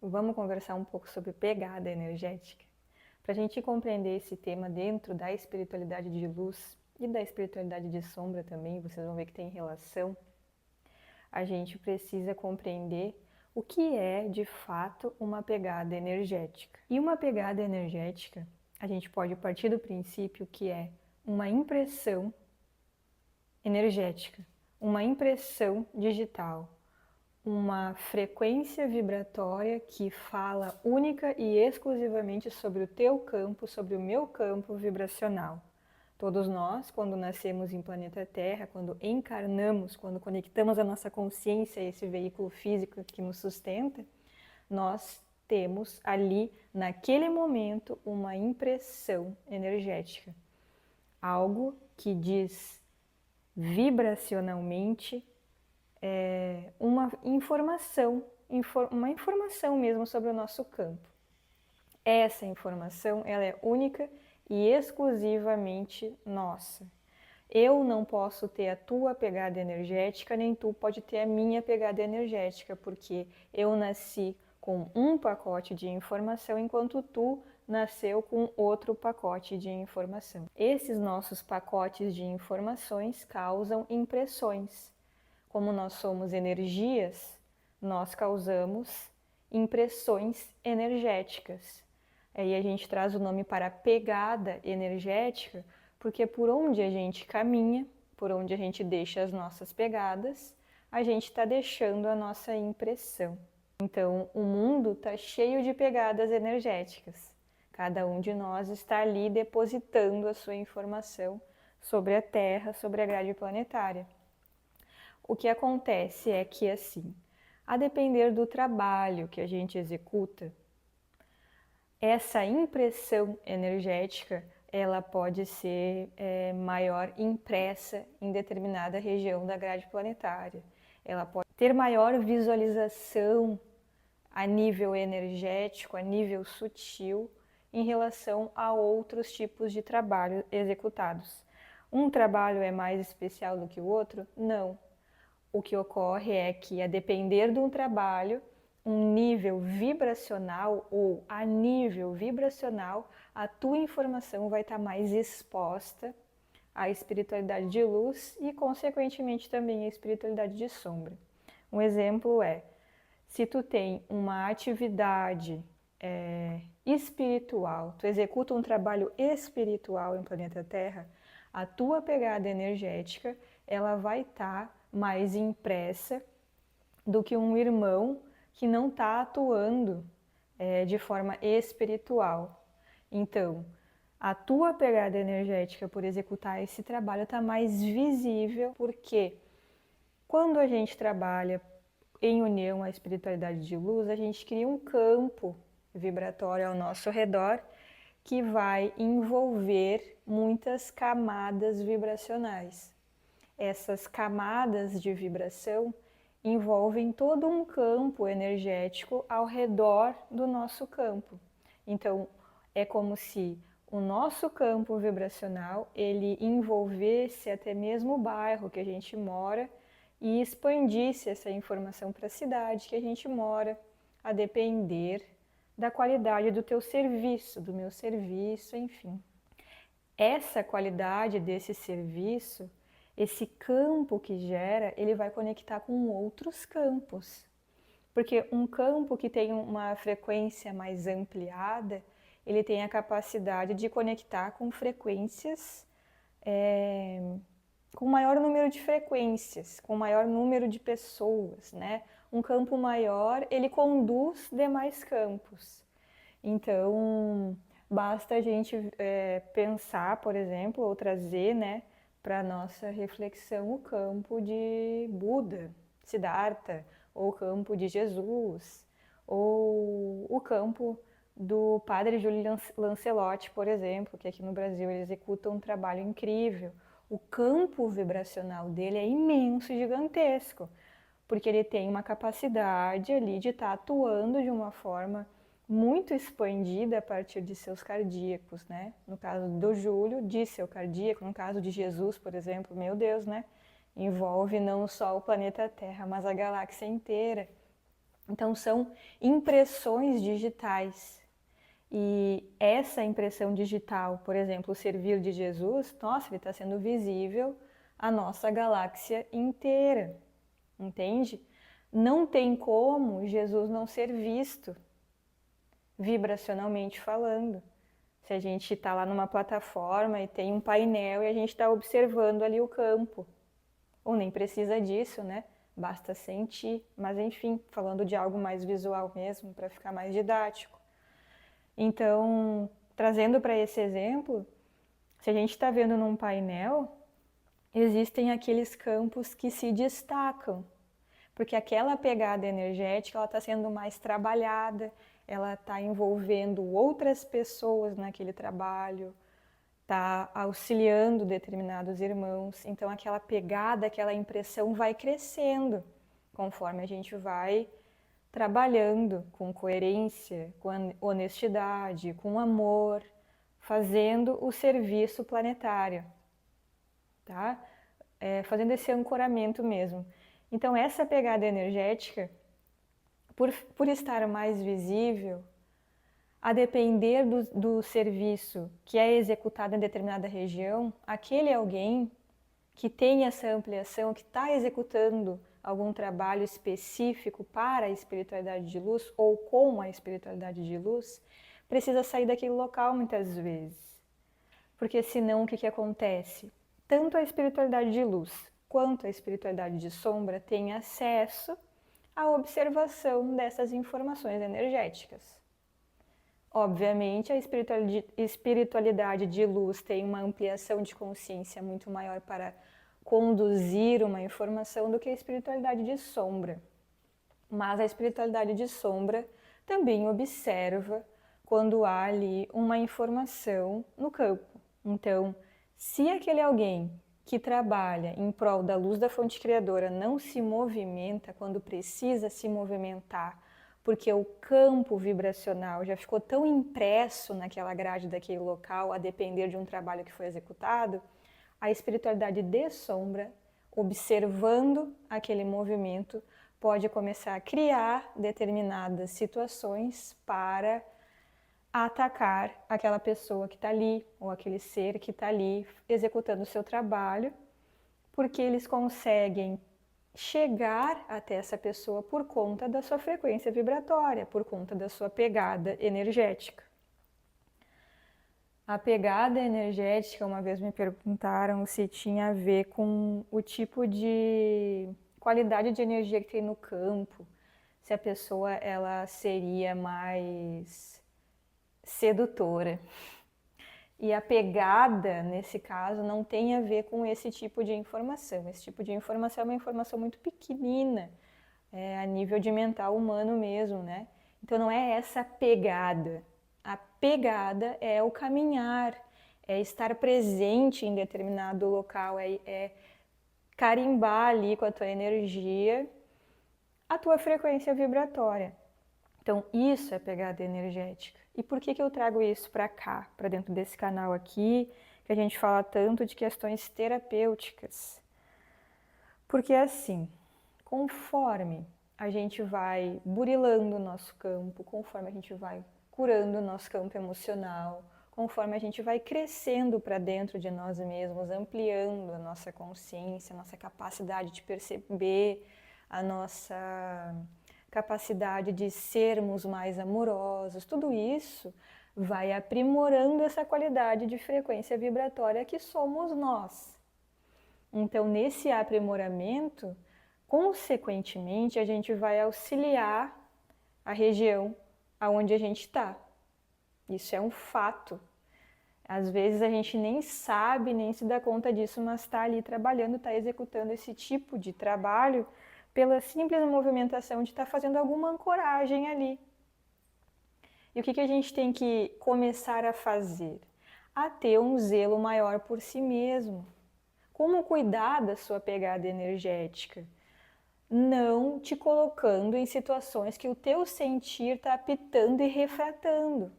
vamos conversar um pouco sobre pegada energética. Para a gente compreender esse tema dentro da espiritualidade de luz e da espiritualidade de sombra também, vocês vão ver que tem relação, a gente precisa compreender o que é de fato uma pegada energética. E uma pegada energética, a gente pode partir do princípio que é uma impressão energética, uma impressão digital, uma frequência vibratória que fala única e exclusivamente sobre o teu campo, sobre o meu campo vibracional. Todos nós, quando nascemos em planeta Terra, quando encarnamos, quando conectamos a nossa consciência a esse veículo físico que nos sustenta, nós temos ali, naquele momento, uma impressão energética. Algo que diz vibracionalmente uma informação mesmo sobre o nosso campo. Essa informação ela é única e exclusivamente nossa. Eu não posso ter a tua pegada energética, nem tu pode ter a minha pegada energética, porque eu nasci com um pacote de informação, enquanto tu nasceu com outro pacote de informação. Esses nossos pacotes de informações causam impressões. Como nós somos energias, nós causamos impressões energéticas. Aí a gente traz o nome para pegada energética, porque por onde a gente caminha, por onde a gente deixa as nossas pegadas, a gente está deixando a nossa impressão. Então, o mundo está cheio de pegadas energéticas. Cada um de nós está ali depositando a sua informação sobre a Terra, sobre a grade planetária. O que acontece é que, assim, a depender do trabalho que a gente executa, essa impressão energética ela pode ser maior impressa em determinada região da grade planetária. Ela pode ter maior visualização a nível energético, a nível sutil, em relação a outros tipos de trabalho executados. Um trabalho é mais especial do que o outro? Não. O que ocorre é que, a depender de um trabalho, um nível vibracional ou a nível vibracional, a tua informação vai estar mais exposta à espiritualidade de luz e, consequentemente, também à espiritualidade de sombra. Um exemplo é, se tu tem uma atividade espiritual, tu executa um trabalho espiritual em planeta Terra, a tua pegada energética ela vai estar mais impressa do que um irmão que não está atuando de forma espiritual. Então, a tua pegada energética por executar esse trabalho está mais visível, porque quando a gente trabalha em união à espiritualidade de luz, a gente cria um campo vibratório ao nosso redor que vai envolver muitas camadas vibracionais. Essas camadas de vibração envolvem todo um campo energético ao redor do nosso campo. Então, é como se o nosso campo vibracional ele envolvesse até mesmo o bairro que a gente mora e expandisse essa informação para a cidade que a gente mora, a depender da qualidade do teu serviço, do meu serviço, enfim. Essa qualidade desse serviço, esse campo que gera, ele vai conectar com outros campos. Porque um campo que tem uma frequência mais ampliada, ele tem a capacidade de conectar com frequências, com maior número de frequências, com maior número de pessoas, né? Um campo maior, ele conduz demais campos. Então, basta a gente pensar, por exemplo, ou trazer, né, para a nossa reflexão o campo de Buda, Siddhartha, ou o campo de Jesus, ou o campo do padre Júlio Lancelotti, por exemplo, que aqui no Brasil ele executa um trabalho incrível. O campo vibracional dele é imenso, gigantesco, porque ele tem uma capacidade ali de estar atuando de uma forma muito expandida a partir de seus cardíacos, né? No caso do Júlio, de seu cardíaco, no caso de Jesus, por exemplo, meu Deus, né? Envolve não só o planeta Terra, mas a galáxia inteira. Então são impressões digitais. E essa impressão digital, por exemplo, o servir de Jesus, nossa, ele está sendo visível à nossa galáxia inteira, entende? Não tem como Jesus não ser visto, vibracionalmente falando. Se a gente está lá numa plataforma e tem um painel e a gente está observando ali o campo, ou nem precisa disso, né? Basta sentir, mas enfim, falando de algo mais visual mesmo, para ficar mais didático. Então, trazendo para esse exemplo, se a gente está vendo num painel, existem aqueles campos que se destacam, porque aquela pegada energética ela está sendo mais trabalhada, ela está envolvendo outras pessoas naquele trabalho, está auxiliando determinados irmãos, então aquela pegada, aquela impressão vai crescendo conforme a gente vai trabalhando com coerência, com honestidade, com amor, fazendo o serviço planetário, tá? Fazendo esse ancoramento mesmo. Então essa pegada energética, por estar mais visível, a depender do serviço que é executado em determinada região, aquele alguém que tem essa ampliação, que está executando algum trabalho específico para a espiritualidade de luz ou com a espiritualidade de luz, precisa sair daquele local muitas vezes. Porque senão o que acontece? Tanto a espiritualidade de luz quanto a espiritualidade de sombra têm acesso à observação dessas informações energéticas. Obviamente, a espiritualidade de luz tem uma ampliação de consciência muito maior para conduzir uma informação do que a espiritualidade de sombra. Mas a espiritualidade de sombra também observa quando há ali uma informação no campo. Então, se aquele alguém que trabalha em prol da luz da fonte criadora não se movimenta quando precisa se movimentar, porque o campo vibracional já ficou tão impresso naquela grade daquele local, a depender de um trabalho que foi executado, a espiritualidade de sombra, observando aquele movimento, pode começar a criar determinadas situações para atacar aquela pessoa que está ali, ou aquele ser que está ali executando o seu trabalho, porque eles conseguem chegar até essa pessoa por conta da sua frequência vibratória, por conta da sua pegada energética. A pegada energética, uma vez me perguntaram se tinha a ver com o tipo de qualidade de energia que tem no campo, se a pessoa ela seria mais sedutora. E a pegada, nesse caso, não tem a ver com esse tipo de informação. Esse tipo de informação é uma informação muito pequenina, a nível de mental humano mesmo, né? Então não é essa pegada. A pegada é o caminhar, é estar presente em determinado local, é carimbar ali com a tua energia a tua frequência vibratória. Então isso é pegada energética. E por que eu trago isso para cá, para dentro desse canal aqui, que a gente fala tanto de questões terapêuticas? Porque assim, conforme a gente vai burilando o nosso campo, conforme a gente vai curando o nosso campo emocional, conforme a gente vai crescendo para dentro de nós mesmos, ampliando a nossa consciência, a nossa capacidade de perceber, a nossa capacidade de sermos mais amorosos, tudo isso vai aprimorando essa qualidade de frequência vibratória que somos nós. Então, nesse aprimoramento, consequentemente, a gente vai auxiliar a região aonde a gente está. Isso é um fato. Às vezes a gente nem sabe, nem se dá conta disso, mas está ali trabalhando, está executando esse tipo de trabalho pela simples movimentação de estar fazendo alguma ancoragem ali. E o que a gente tem que começar a fazer? A ter um zelo maior por si mesmo. Como cuidar da sua pegada energética? Não te colocando em situações que o teu sentir está apitando e refratando.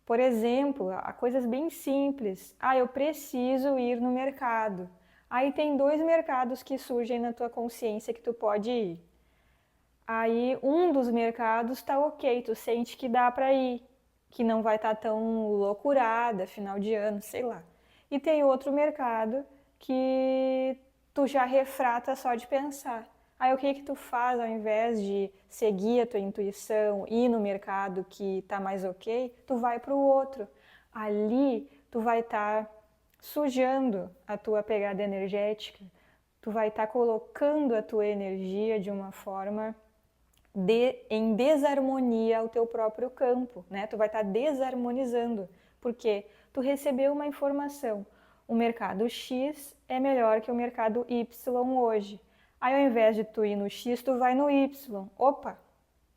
Por exemplo, há coisas bem simples. Eu preciso ir no mercado. Aí tem 2 mercados que surgem na tua consciência que tu pode ir. Aí um dos mercados tá ok, tu sente que dá para ir, que não vai estar tão loucurada, final de ano, sei lá. E tem outro mercado que tu já refrata só de pensar. Aí o que que tu faz ao invés de seguir a tua intuição, ir no mercado que tá mais ok, tu vai para o outro. Ali tu vai estar sujando a tua pegada energética, tu vai estar colocando a tua energia de uma forma em desarmonia ao teu próprio campo, né? Tu vai estar desarmonizando, porque tu recebeu uma informação, o mercado X é melhor que o mercado Y hoje. Aí ao invés de tu ir no X, tu vai no Y. Opa,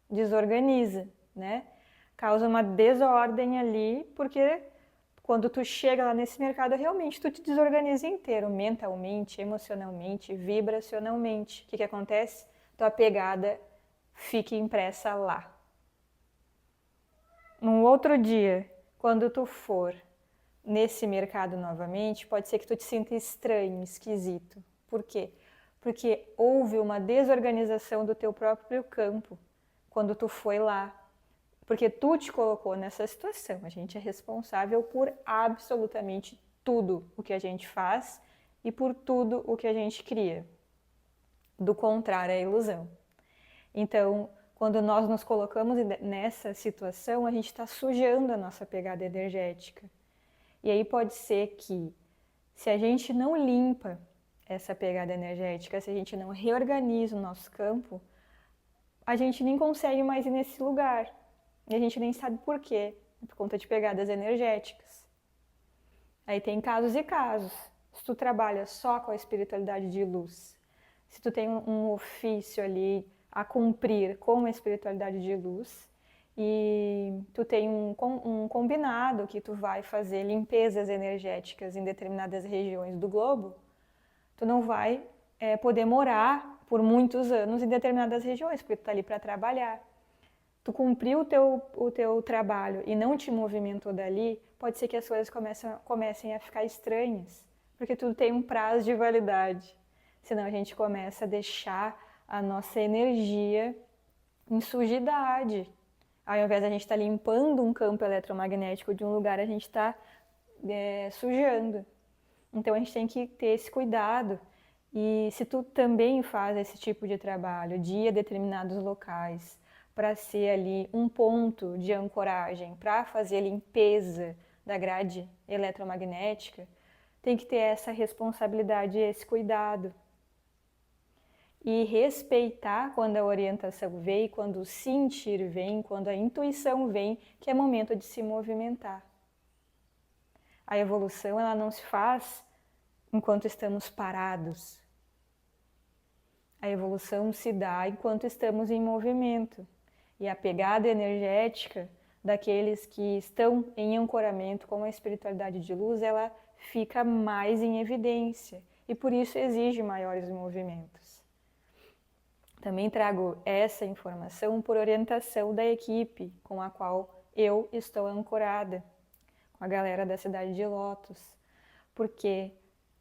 desorganiza, né? Causa uma desordem ali, porque quando tu chega lá nesse mercado, realmente tu te desorganiza inteiro, mentalmente, emocionalmente, vibracionalmente. O que que acontece? Tua pegada fique impressa lá. Num outro dia, quando tu for nesse mercado novamente, pode ser que tu te sinta estranho, esquisito. Por quê? Porque houve uma desorganização do teu próprio campo quando tu foi lá. Porque tu te colocou nessa situação. A gente é responsável por absolutamente tudo o que a gente faz e por tudo o que a gente cria. Do contrário, é ilusão. Então, quando nós nos colocamos nessa situação, a gente está sujando a nossa pegada energética. E aí pode ser que, se a gente não limpa essa pegada energética, se a gente não reorganiza o nosso campo, a gente nem consegue mais ir nesse lugar. E a gente nem sabe por quê, por conta de pegadas energéticas. Aí tem casos e casos. Se tu trabalha só com a espiritualidade de luz, se tu tem um ofício ali a cumprir com a espiritualidade de luz, e tu tem um combinado que tu vai fazer limpezas energéticas em determinadas regiões do globo, tu não vai poder morar por muitos anos em determinadas regiões, porque tu tá ali para trabalhar. Tu cumpriu o teu trabalho e não te movimentou dali, pode ser que as coisas comecem a ficar estranhas, porque tudo tem um prazo de validade. Senão a gente começa a deixar a nossa energia em sujidade. Ao invés de a gente estar limpando um campo eletromagnético de um lugar, a gente está sujando. Então a gente tem que ter esse cuidado. E se tu também faz esse tipo de trabalho, de ir a determinados locais, para ser ali um ponto de ancoragem, para fazer limpeza da grade eletromagnética, tem que ter essa responsabilidade e esse cuidado. E respeitar quando a orientação vem, quando o sentir vem, quando a intuição vem, que é momento de se movimentar. A evolução ela não se faz enquanto estamos parados. A evolução se dá enquanto estamos em movimento. E a pegada energética daqueles que estão em ancoramento com a espiritualidade de luz, ela fica mais em evidência. E por isso exige maiores movimentos. Também trago essa informação por orientação da equipe com a qual eu estou ancorada, com a galera da cidade de Lotus, porque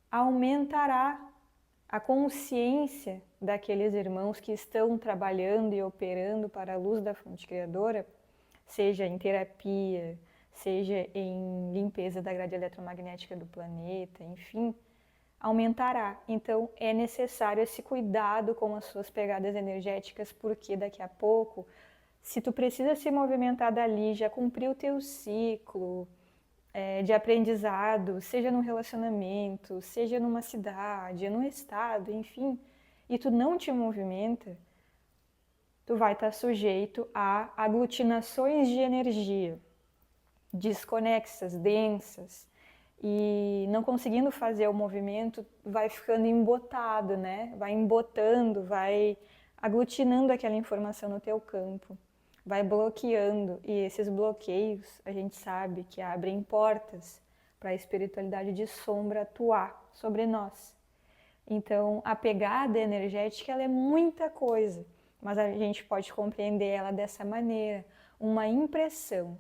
aumentará a consciência daqueles irmãos que estão trabalhando e operando para a luz da fonte criadora, seja em terapia, seja em limpeza da grade eletromagnética do planeta, enfim, aumentará. Então é necessário esse cuidado com as suas pegadas energéticas, porque daqui a pouco, se tu precisa se movimentar dali, já cumpriu o teu ciclo de aprendizado, seja num relacionamento, seja numa cidade, num estado, enfim, e tu não te movimenta, tu vai estar sujeito a aglutinações de energia desconexas, densas, e não conseguindo fazer o movimento, vai ficando embotado, né? Vai embotando, vai aglutinando aquela informação no teu campo, vai bloqueando, e esses bloqueios a gente sabe que abrem portas para a espiritualidade de sombra atuar sobre nós. Então, a pegada energética ela é muita coisa, mas a gente pode compreender ela dessa maneira, uma impressão.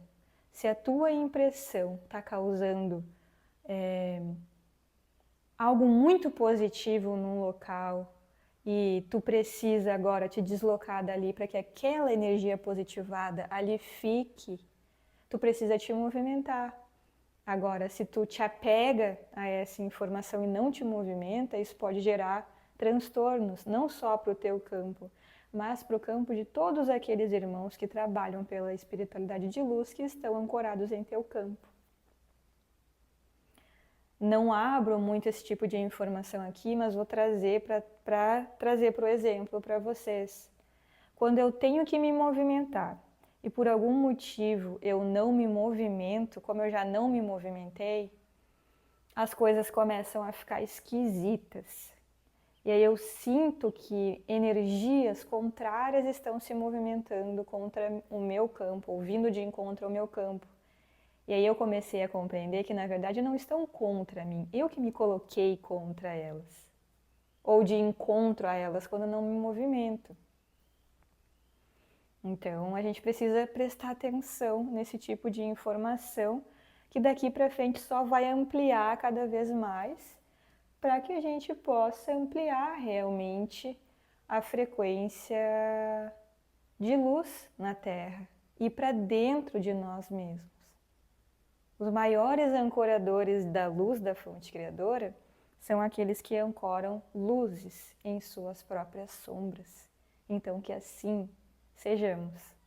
Se a tua impressão está causando algo muito positivo num local e tu precisa agora te deslocar dali para que aquela energia positivada ali fique, tu precisa te movimentar. Agora, se tu te apega a essa informação e não te movimenta, isso pode gerar transtornos, não só para o teu campo, mas para o campo de todos aqueles irmãos que trabalham pela espiritualidade de luz que estão ancorados em teu campo. Não abro muito esse tipo de informação aqui, mas vou trazer para trazer para o exemplo para vocês. Quando eu tenho que me movimentar e por algum motivo eu não me movimento, como eu já não me movimentei, as coisas começam a ficar esquisitas. E aí eu sinto que energias contrárias estão se movimentando contra o meu campo, ou vindo de encontro ao meu campo. E aí eu comecei a compreender que na verdade não estão contra mim, eu que me coloquei contra elas. Ou de encontro a elas quando não me movimento. Então a gente precisa prestar atenção nesse tipo de informação que daqui para frente só vai ampliar cada vez mais para que a gente possa ampliar realmente a frequência de luz na Terra e para dentro de nós mesmos. Os maiores ancoradores da luz da fonte criadora são aqueles que ancoram luzes em suas próprias sombras. Então que assim sejamos.